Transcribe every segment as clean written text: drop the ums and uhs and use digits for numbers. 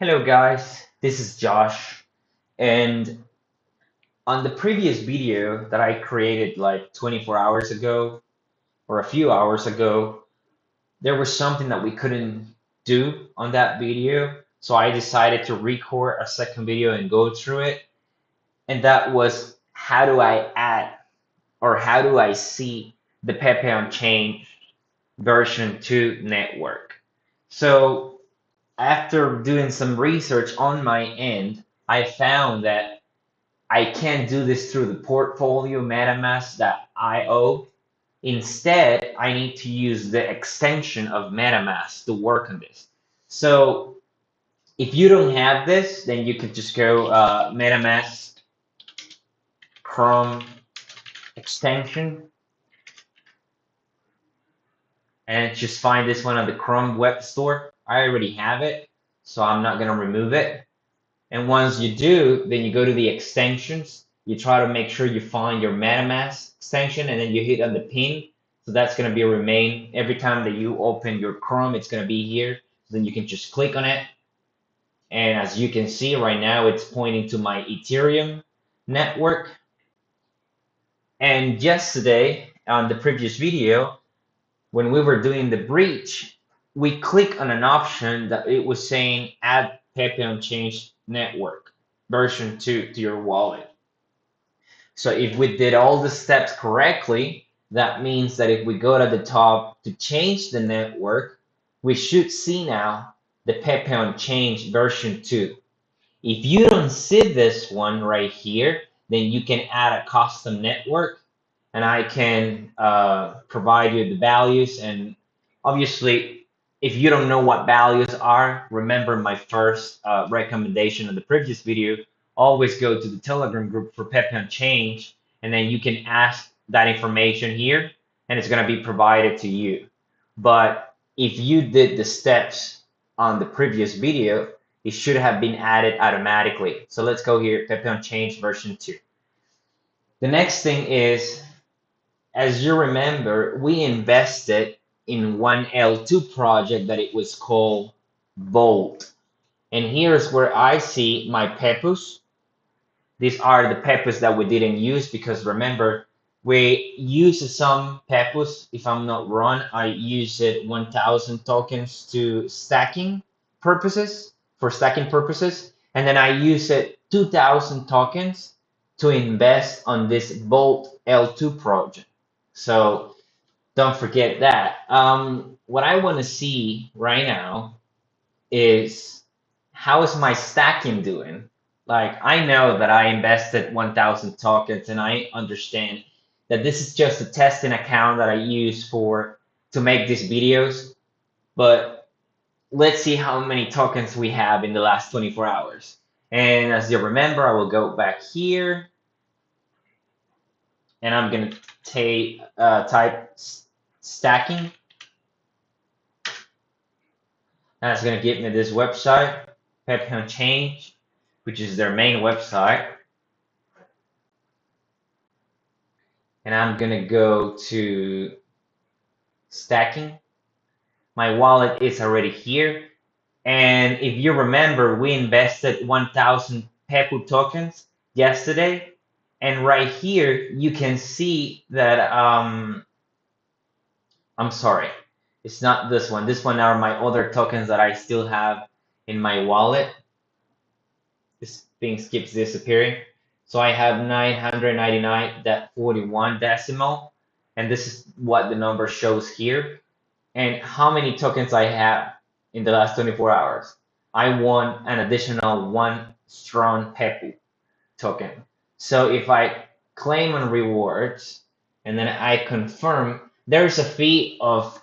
Hello guys, this is Josh, and on the previous video that I created like 24 hours ago or a few hours ago, there was something that we couldn't do on that video, so I decided to record a second video and go through it, and that was how do I add or how do I see the Pepe Unchained version 2 network. So after doing some research on my end, I found that I can't do this through the portfolio metamask.io. Instead, I need to use the extension of MetaMask to work on this. So if you don't have this, then you could just go MetaMask Chrome extension and just find this one on the Chrome web store. I already have it, so I'm not gonna remove it. And once you do, then you go to the extensions. You try to make sure you find your MetaMask extension and then you hit on the pin. So that's going to be remain. Every time that you open your Chrome, it's going to be here. Then you can just click on it. And as you can see right now, it's pointing to my Ethereum network. And yesterday on the previous video, when we were doing the breach, we click on an option that it was saying add Pepe Unchained network version 2 to your wallet. So if we did all the steps correctly, that means that if we go to the top to change the network, we should see now the Pepe Unchained version 2. If you don't see this one right here, then you can add a custom network and I can provide you the values. And obviously, if you don't know what values are, remember my first recommendation in the previous video, always go to the Telegram group for Pepe Unchained, and then you can ask that information here and it's going to be provided to you. But if you did the steps on the previous video, it should have been added automatically. So let's go here, Pepe Unchained version 2. The next thing is, as you remember, we invested in one L2 project that it was called Volt. And here's where I see my Pepus. These are the Pepus that we didn't use because remember, we used some Pepus, if I'm not wrong, I used it 1000 tokens to stacking purposes, for stacking purposes. And then I used it 2000 tokens to invest on this Volt L2 project. So don't forget that. What I want to see right now is how is my stacking doing? Like I know that I invested 1000 tokens and I understand that this is just a testing account that I use for to make these videos, but let's see how many tokens we have in the last 24 hours. And as you remember, I will go back here and I'm gonna type stacking. That's gonna give me this website, Pepe Unchained, which is their main website. And I'm gonna go to stacking. My wallet is already here. And if you remember, we invested 1000 Pepe tokens yesterday. And right here, you can see that, I'm sorry, it's not this one. This one are my other tokens that I still have in my wallet. This thing keeps disappearing. So I have 999.41 decimal, and this is what the number shows here. And how many tokens I have in the last 24 hours. I won an additional one strong Pepe token. So if I claim on rewards and then I confirm, there's a fee of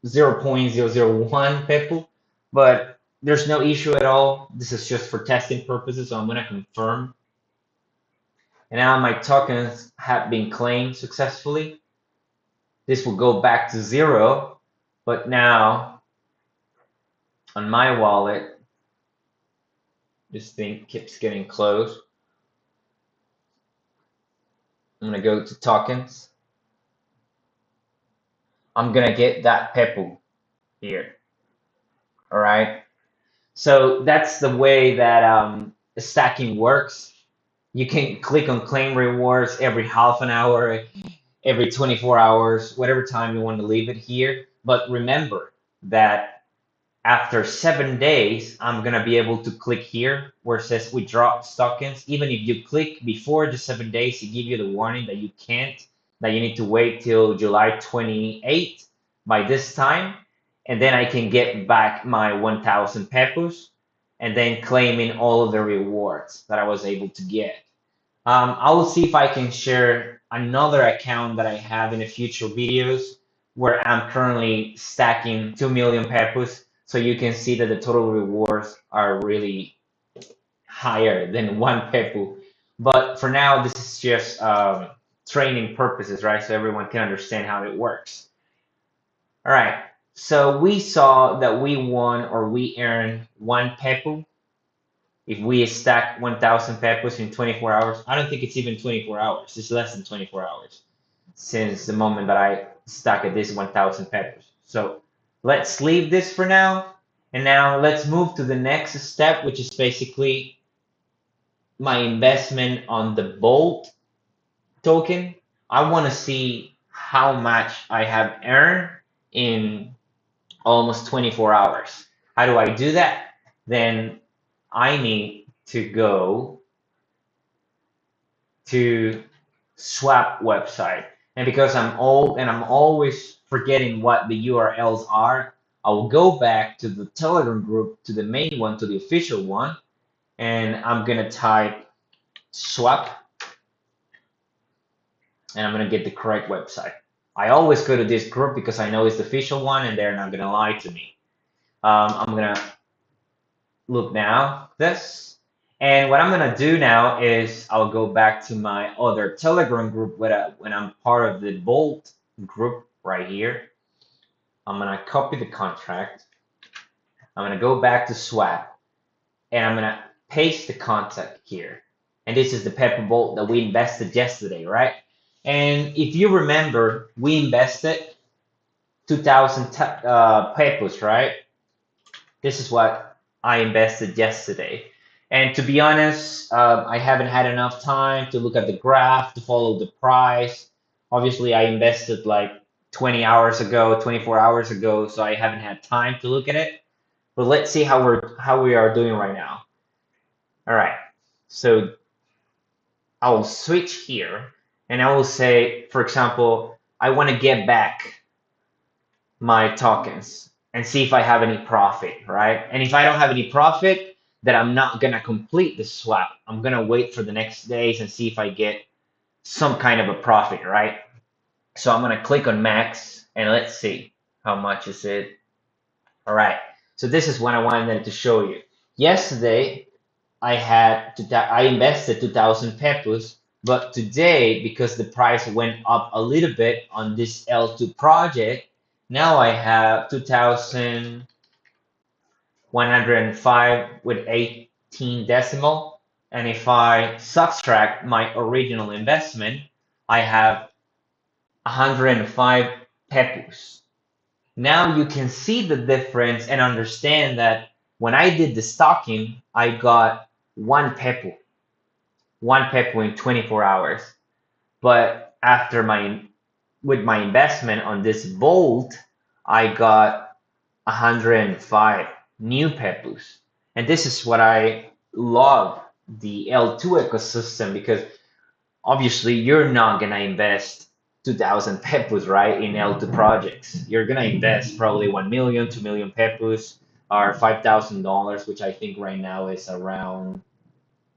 0.001 Pepe, but there's no issue at all. This is just for testing purposes, so I'm gonna confirm. And now my tokens have been claimed successfully. This will go back to 0, but now on my wallet, this thing keeps getting closed. I'm gonna go to tokens. I'm gonna get that Pepe here. All right. So that's the way that stacking works. You can click on claim rewards every half an hour, every 24 hours, whatever time you want to leave it here. But remember that after 7 days, I'm gonna be able to click here where it says withdraw tokens. Even if you click before the 7 days, it give you the warning that you can't, that you need to wait till July 28th by this time, and then I can get back my 1,000 peppers and then claiming all of the rewards that I was able to get. I will see if I can share another account that I have in the future videos where I'm currently stacking 2 million peppers, so you can see that the total rewards are really higher than one pepu. But for now, this is just training purposes, right? So everyone can understand how it works. All right. So we saw that we won or we earned one pepu if we stack 1,000 peppers in 24 hours. I don't think it's even 24 hours. It's less than 24 hours since the moment that I stacked this 1,000 peppers. So let's leave this for now. And now let's move to the next step, which is basically my investment on the Bolt token. I want to see how much I have earned in almost 24 hours. How do I do that? Then I need to go to swap website. And because I'm old and I'm always forgetting what the URLs are, I will go back to the Telegram group, to the main one, to the official one, and I'm gonna type swap, and I'm gonna get the correct website. I always go to this group because I know it's the official one and they're not gonna lie to me. I'm gonna look now this. And what I'm gonna do now is I'll go back to my other Telegram group when I'm part of the Bolt group right here. I'm gonna copy the contract. I'm gonna go back to Swap and I'm gonna paste the contact here. And this is the Pepe Bolt that we invested yesterday, right? And if you remember, we invested 2,000 Pepos, right? This is what I invested yesterday. And to be honest, I haven't had enough time to look at the graph, to follow the price. Obviously, I invested like 20 hours ago, 24 hours ago, so I haven't had time to look at it. But let's see how we are doing right now. All right. So I will switch here and I will say, for example, I want to get back my tokens and see if I have any profit, right? And if I don't have any profit, then I'm not gonna complete the swap. I'm gonna wait for the next days and see if I get some kind of a profit, right? So I'm gonna click on max and let's see how much is it. All right. So this is what I wanted to show you. Yesterday, I invested 2,000 peppers, but today, because the price went up a little bit on this L2 project, now I have 2,105 with 18 decimal. And if I subtract my original investment, I have 105 peppers. Now you can see the difference and understand that when I did the stocking, I got one pepo in 24 hours. But after with my investment on this Volt, I got 105 new pepos. And this is what I love the L2 ecosystem because obviously you're not gonna invest 2,000 pepos, right, in L2 projects. You're gonna invest probably 1 million, 2 million pepos, or $5,000, which I think right now is around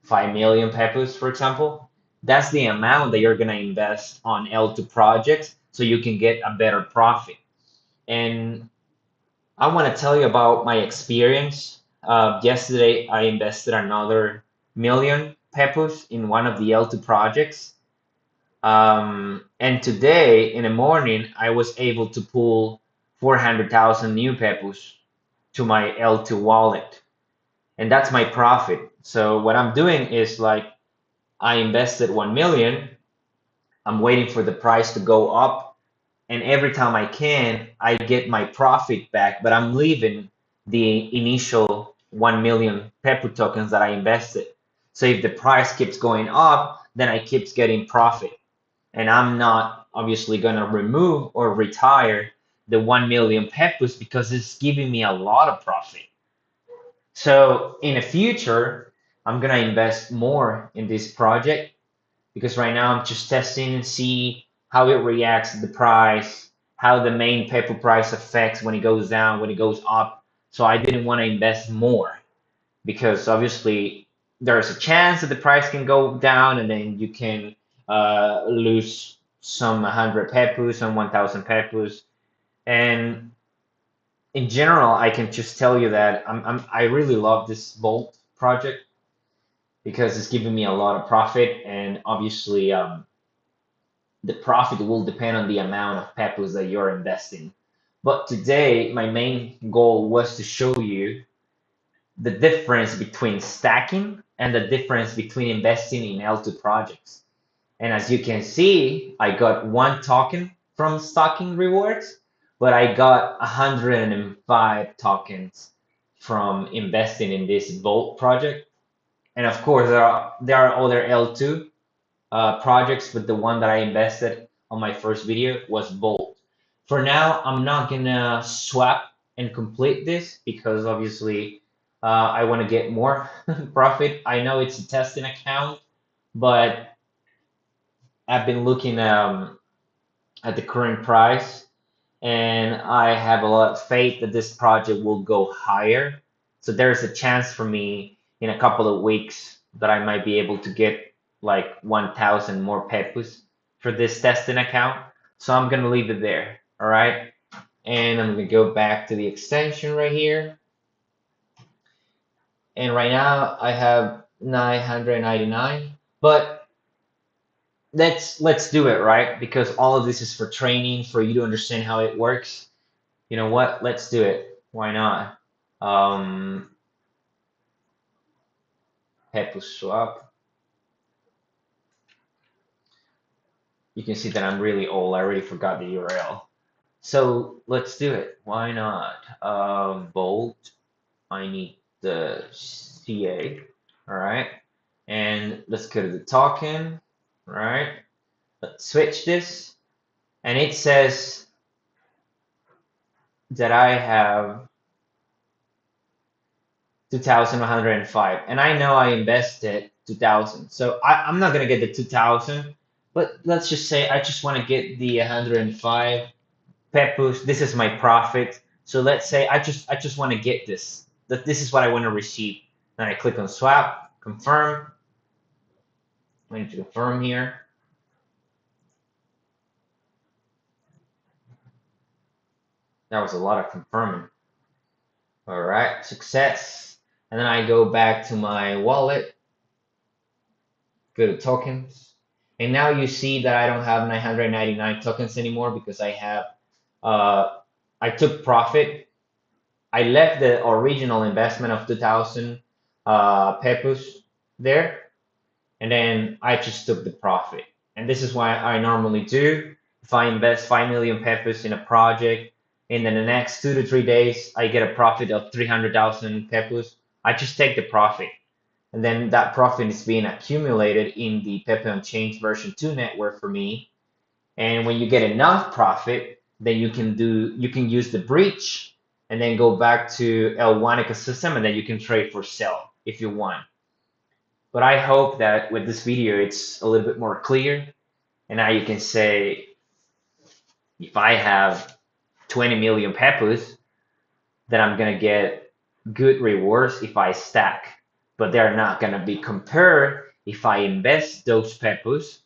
5 million pepos, for example. That's the amount that you're gonna invest on L2 projects so you can get a better profit. And I want to tell you about my experience. Yesterday, I invested another million pepos in one of the L2 projects. And today in the morning, I was able to pull 400,000 new peppers to my L2 wallet. And that's my profit. So what I'm doing is like I invested 1 million. I'm waiting for the price to go up. And every time I can, I get my profit back, but I'm leaving the initial 1 million Pepu tokens that I invested. So if the price keeps going up, then I keeps getting profit. And I'm not obviously gonna remove or retire the 1 million Pepus because it's giving me a lot of profit. So in the future, I'm gonna invest more in this project because right now I'm just testing and see how it reacts to the price, how the main paper price affects when it goes down, when it goes up. So I didn't want to invest more because obviously there's a chance that the price can go down and then you can lose some 100 pepus, some 1,000 pepus. And in general, I can just tell you that I really love this Bolt project because it's giving me a lot of profit and obviously the profit will depend on the amount of pepos that you're investing. But today, my main goal was to show you the difference between stacking and the difference between investing in L2 projects. And as you can see, I got one token from stocking rewards, but I got 105 tokens from investing in this Volt project. And of course, there are other L2 projects, but the one that I invested on my first video was Bolt. For now, I'm not gonna swap and complete this because obviously I want to get more profit. I know it's a testing account, but I've been looking at the current price and I have a lot of faith that this project will go higher. So there's a chance for me in a couple of weeks that I might be able to get like 1,000 more pepus for this testing account. So I'm gonna leave it there, all right? And I'm gonna go back to the extension right here. And right now I have 999, but let's do it, right? Because all of this is for training, for you to understand how it works. You know what? Let's do it. Why not? Um, Pepe swap. You can see that I'm really old. I already forgot the URL. So let's do it. Why not? Bolt. I need the CA. All right. And let's go to the token. All right. Let's switch this. And it says that I have 2,105. And I know I invested 2,000. So I'm not going to get the 2,000, but let's just say I just want to get the 105 pepus. This is my profit. So let's say I just want to get this. That this is what I want to receive. Then I click on swap, confirm. I need to confirm here. That was a lot of confirming. All right, success. And then I go back to my wallet, go to tokens. And now you see that I don't have 999 tokens anymore because uh, I took profit. I left the original investment of 2,000 pepus there, and then I just took the profit. And this is what I normally do. If I invest 5 million pepus in a project, and then the next 2 to 3 days I get a profit of 300,000 pepus, I just take the profit. And then that profit is being accumulated in the Pepe Unchained version 2 network for me. And when you get enough profit, then you can use the breach and then go back to L1 ecosystem and then you can trade for sell if you want. But I hope that with this video it's a little bit more clear. And now you can say if I have 20 million pepus, then I'm gonna get good rewards if I stack. But they're not gonna be compared if I invest those pepus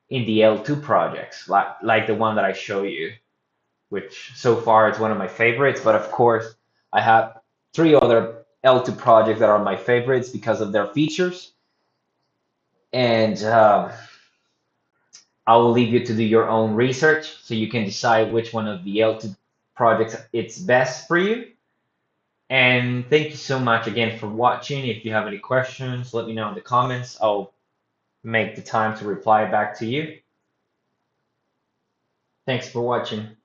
in the L2 projects, like the one that I show you, which so far is one of my favorites. But of course, I have three other L2 projects that are my favorites because of their features. And I'll leave you to do your own research so you can decide which one of the L2 projects it's best for you. And thank you so much again for watching. If you have any questions, let me know in the comments. I'll make the time to reply back to you. Thanks for watching.